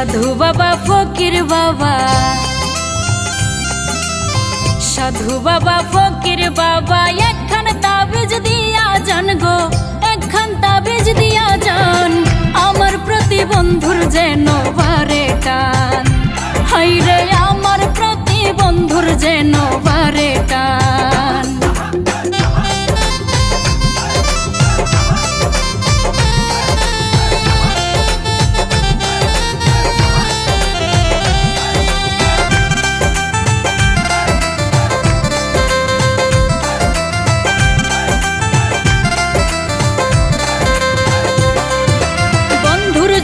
সাধু বাবা ফকির বাবা, সাধু বাবা ফকির বাবা একখান তাবিজ দিয়া যান গো, একখান তাবিজ দিয়া যান আমার প্রতি বন্ধুর যেন বারে টান। হাইরে আমার প্রতি বন্ধুর যেন বারে টান।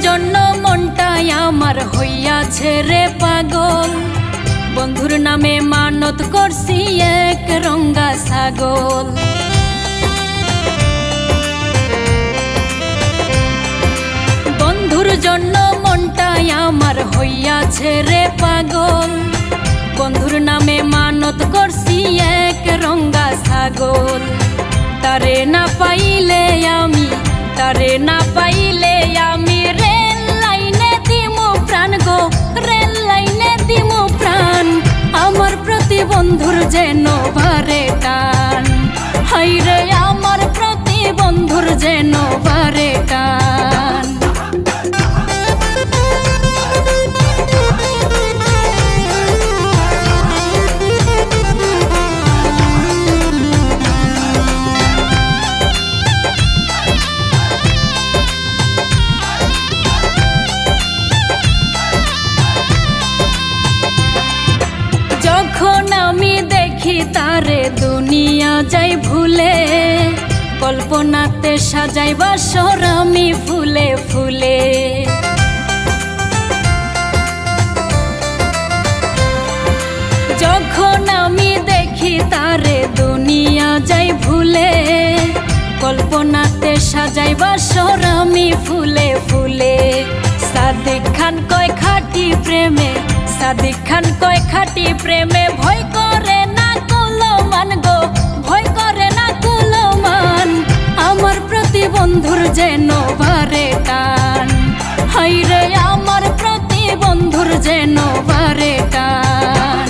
জন্য মনটাই আমার হইয়াছে রে পাগল, বন্ধুর নামে মানত করছি এক রঙ্গা ছাগল। বন্ধুর জন্য মনটাই আমার হইয়াছে রে পাগল, বন্ধুর নামে মানত করছি এক রঙ্গা ছাগল। তারে না পাইলে আমি, তারে না পাইলে আমি রেল লাইনে দিমু প্রাণ গো, রেল লাইনে দিমু প্রাণ আমার প্রতি বন্ধুর যেন বারে টান। হাইরে আমার প্রতি বন্ধুর যেন বারে টান। যখন আমি দেখি তারে দুনিয়া যাই ভুলে, কল্পনাতে সাজাই বাসর আমি ফুলে ফুলে। যখন আমি দেখি তারে দুনিয়া যাই ভুলে, কল্পনাতে সাজাই বাসর আমি ফুলে ফুলে। সাদিক খান কয় খাঁটি প্রেমে, সাদিক খান কয় খাঁটি প্রেমে ভয় করে না কুলমান গো, ভয় করে না কুলমান আমার প্রতি বন্ধুর যেন বারে টান। হাইরে আমার প্রতি বন্ধুর যেন বারে টান।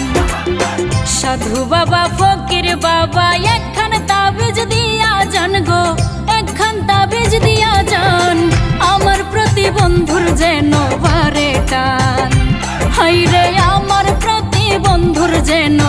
সাধু বাবা ফকির বাবা একখান তাবিজ দিয়া যান গো, একখান তাবিজ দিয়া যান আমার প্রতি বন্ধুর যেন বারে টান। হাইরে আমার প্রতি বন্ধুর যেন